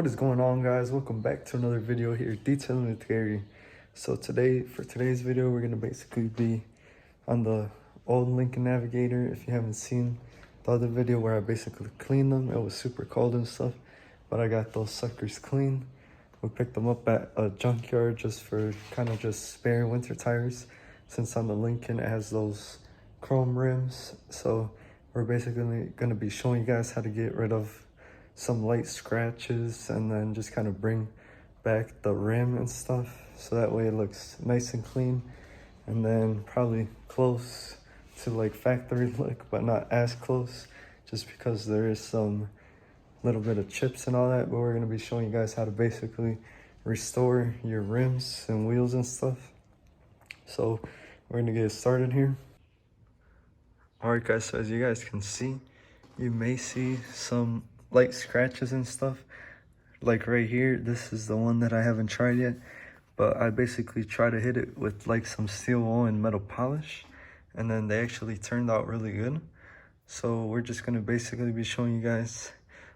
What is going on, guys? Welcome back to another video here, Detailing with Gary. So for today's video, we're gonna basically be on the old Lincoln Navigator. If you haven't seen the other video where I basically cleaned them, it was super cold and stuff, but I got those suckers clean. We picked them up at a junkyard just for kind of just spare winter tires, since on the Lincoln it has those chrome rims. So we're basically gonna be showing you guys how to get rid of some light scratches and then just kind of bring back the rim and stuff, so that way it looks nice and clean, and then probably close to like factory look, but not as close, just because there is some little bit of chips and all that. But we're going to be showing you guys how to basically restore your rims and wheels and stuff. So we're going to get started here. Alright guys, so as you guys can see, you may see some light scratches and stuff. Like right here, this is the one that I haven't tried yet, but I basically try to hit it with like some steel wool and metal polish, and then they actually turned out really good. So we're just going to basically be showing you guys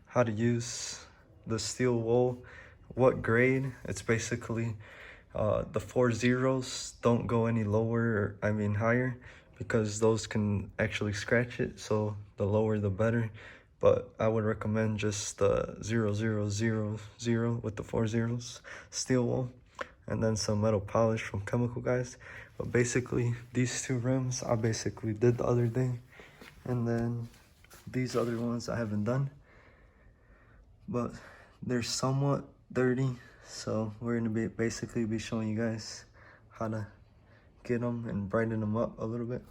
how to use the steel wool, what grade. It's basically the 4 zeros. Don't go any lower, higher, because those can actually scratch it. So the lower the better, but I would recommend just the 0000 with the 4 zeros steel wool, and then some metal polish from Chemical Guys. But basically these two rims I basically did the other day, and then these other ones I haven't done, but they're somewhat dirty, so we're gonna basically be showing you guys how to get them and brighten them up a little bit.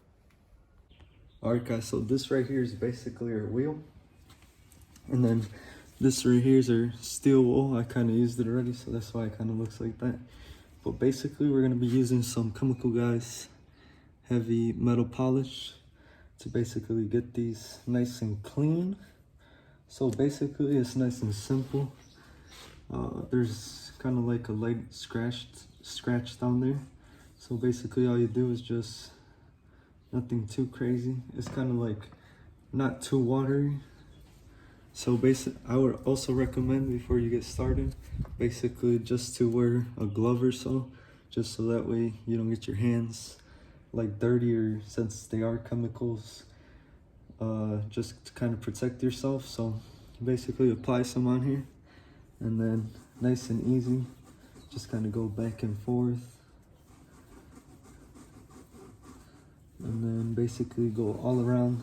Alright guys, so this right here is basically our wheel, and then this right here is our steel wool. I kind of used it already, so that's why it kind of looks like that. But basically we're going to be using some Chemical Guys heavy metal polish to basically get these nice and clean. So basically it's nice and simple. There's kind of like a light scratch down there, so basically all you do is just nothing too crazy. It's kind of like not too watery. So I would also recommend, before you get started, basically just to wear a glove or so, just so that way you don't get your hands like dirty, or since they are chemicals, just to kind of protect yourself. So basically apply some on here, and then nice and easy, just kind of go back and forth, and then basically go all around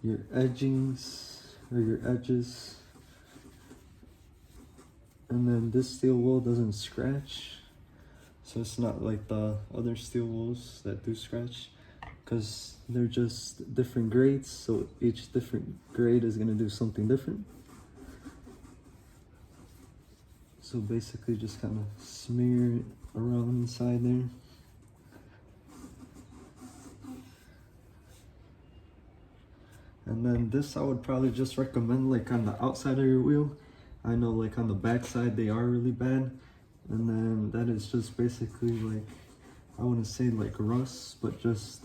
your edgings or your edges. And then this steel wool doesn't scratch, so it's not like the other steel wools that do scratch, because they're just different grades, so each different grade is going to do something different. So basically just kind of smear it around inside there. And then this I would probably just recommend like on the outside of your wheel. I know like on the back side they are really bad. And then that is just basically like, I wouldn't say like rust, but just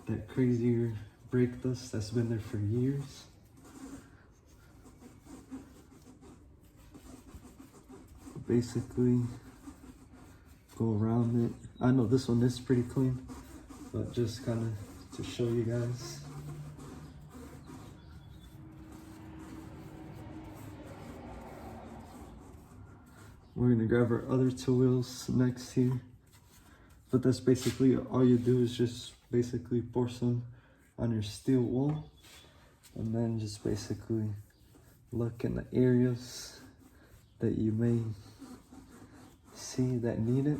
that crazier brake dust that's been there for years. Basically go around it. I know this one is pretty clean, but just kind of to show you guys. We're gonna grab our other two wheels next here, but that's basically all you do, is just basically pour some on your steel wool, and then just basically look in the areas that you may see that need it,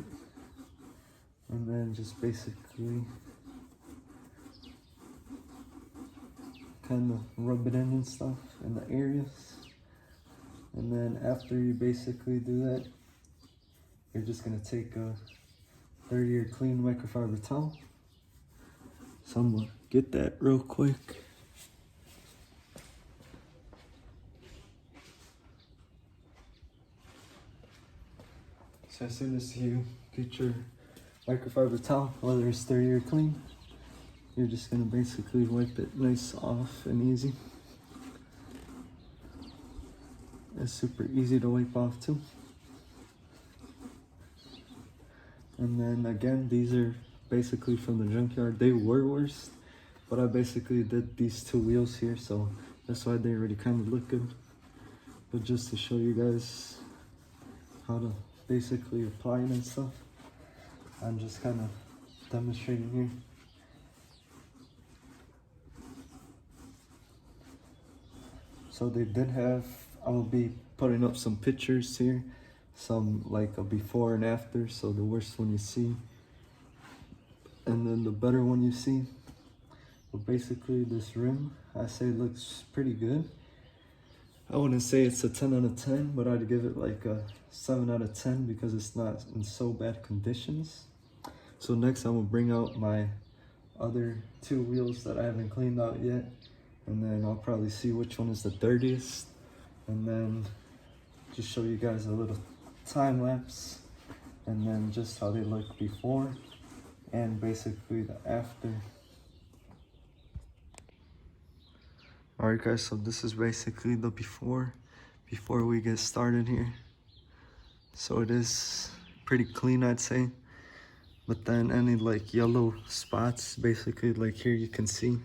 and then just basically kind of rub it in and stuff in the areas. And then after you basically do that, you're just gonna take a dirty or clean microfiber towel. So I'm gonna get that real quick. So as soon as you get your microfiber towel, whether it's dirty or clean, you're just gonna basically wipe it nice off and easy. It's super easy to wipe off too. And then again, these are basically from the junkyard. They were worse, but I basically did these two wheels here, so that's why they already kind of look good. But just to show you guys how to basically apply it and stuff, I'm just kind of demonstrating here. So they did have, I will be putting up some pictures here, some like a before and after, so the worst one you see and then the better one you see. But basically this rim, I say looks pretty good. I wouldn't say it's a 10 out of 10, but I'd give it like a 7 out of 10 because it's not in so bad conditions. So next I'm gonna bring out my other two wheels that I haven't cleaned out yet, and then I'll probably see which one is the dirtiest, and then just show you guys a little time lapse, and then just how they look before and basically the after. Alright guys, so this is basically the before we get started here. So it is pretty clean, I'd say. But then any like yellow spots, basically like here you can see.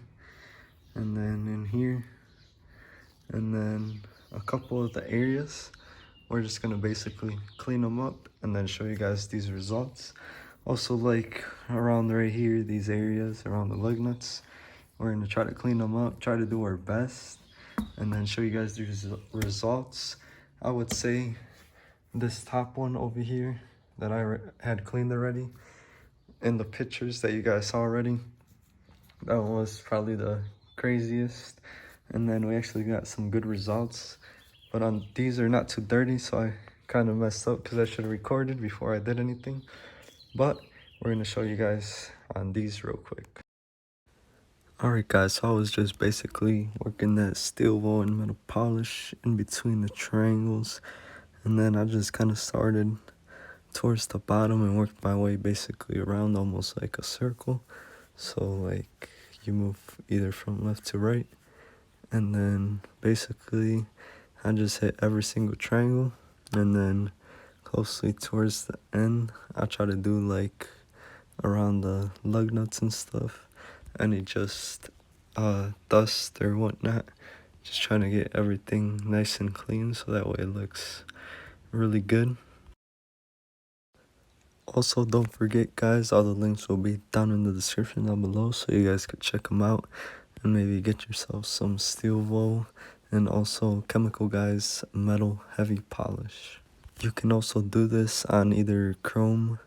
And then in here. And then a couple of the areas. We're just gonna basically clean them up and then show you guys these results. Also like around right here, these areas around the lug nuts. We're gonna try to clean them up, try to do our best, and then show you guys these results. I would say this top one over here that I had cleaned already, in the pictures that you guys saw already, that one was probably the craziest. And then we actually got some good results. But on these are not too dirty, so I kind of messed up because I should have recorded before I did anything. But we're gonna show you guys on these real quick. Alright guys, so I was just basically working that steel wool and metal polish in between the triangles, and then I just kind of started towards the bottom and worked my way basically around almost like a circle. So like you move either from left to right, and then basically I just hit every single triangle, and then closely towards the end I try to do like around the lug nuts and stuff, any just dust or whatnot, just trying to get everything nice and clean so that way it looks really good. Also, don't forget guys, all the links will be down in the description down below, so you guys could check them out and maybe get yourself some steel wool and also Chemical Guys metal heavy polish. You can also do this on either chrome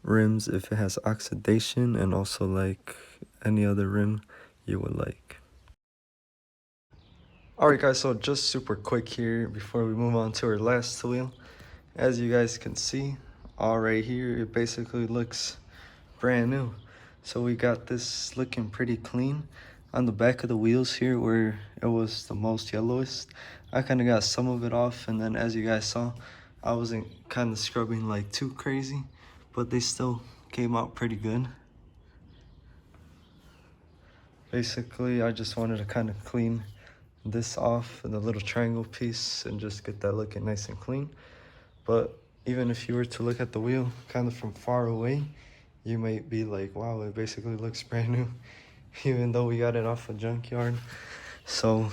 rims if it has oxidation, and also like any other rim you would like. Alright guys, so just super quick here before we move on to our last wheel. As you guys can see, all right here, it basically looks brand new. So we got this looking pretty clean. On the back of the wheels here where it was the most yellowest, I kind of got some of it off, and then as you guys saw, I wasn't kind of scrubbing like too crazy, but they still came out pretty good. Basically, I just wanted to kind of clean this off and the little triangle piece and just get that looking nice and clean. But even if you were to look at the wheel kind of from far away, you might be like, wow, it basically looks brand new, even though we got it off a junkyard. So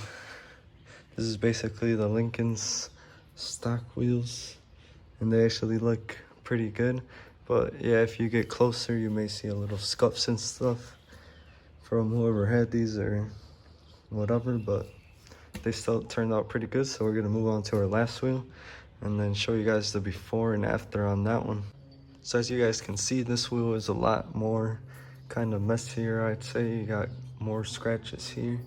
this is basically the Lincoln's stock wheels, and they actually look pretty good. But yeah, if you get closer, you may see a little scuffs and stuff from whoever had these or whatever, but they still turned out pretty good. So we're gonna move on to our last wheel and then show you guys the before and after on that one. So as you guys can see, this wheel is a lot more kind of messier, I'd say. You got more scratches here,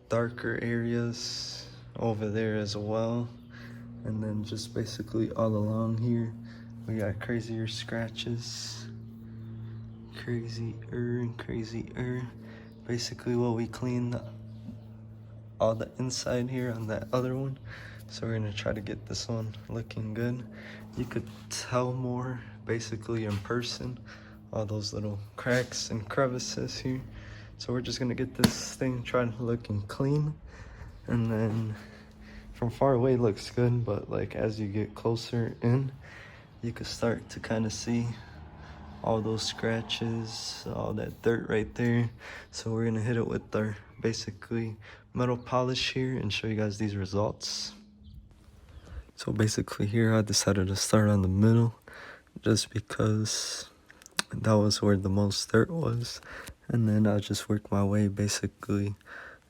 darker areas over there as well, and then just basically all along here we got crazier scratches, crazier and crazier. Basically what we cleaned all the inside here on that other one, so we're gonna try to get this one looking good. You could tell more basically in person, all those little cracks and crevices here. So we're just gonna get this thing tried looking clean, and then from far away it looks good, but like as you get closer in, you can start to kind of see all those scratches, all that dirt right there. So we're gonna hit it with our basically metal polish here and show you guys these results. So basically here I decided to start on the middle just because that was where the most dirt was, and then I just worked my way basically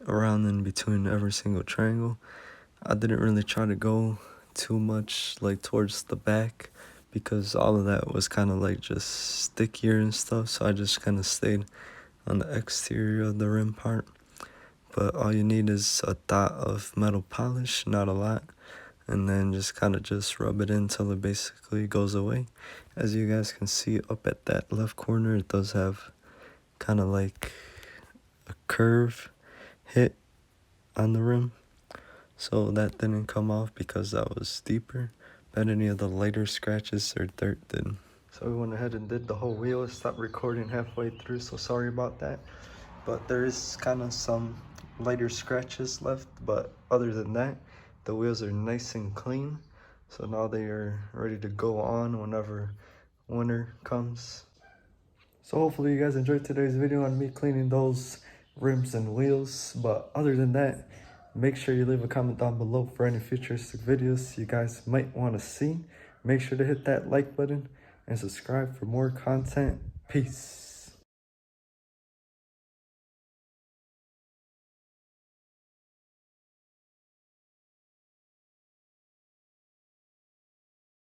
around in between every single triangle. I didn't really try to go too much like towards the back because all of that was kind of like just stickier and stuff, so I just kind of stayed on the exterior of the rim part. But all you need is a dot of metal polish, not a lot, and then just kind of just rub it in until it basically goes away. As you guys can see up at that left corner, it does have kind of like a curve hit on the rim, so that didn't come off because that was deeper, but any of the lighter scratches or dirt did. So we went ahead and did the whole wheel. It stopped recording halfway through, so sorry about that. But there is kind of some lighter scratches left, but other than that, the wheels are nice and clean. So now they are ready to go on whenever winter comes. So hopefully you guys enjoyed today's video on me cleaning those rims and wheels. But other than that, make sure you leave a comment down below for any futuristic videos you guys might want to see. Make sure to hit that like button and subscribe for more content. Peace.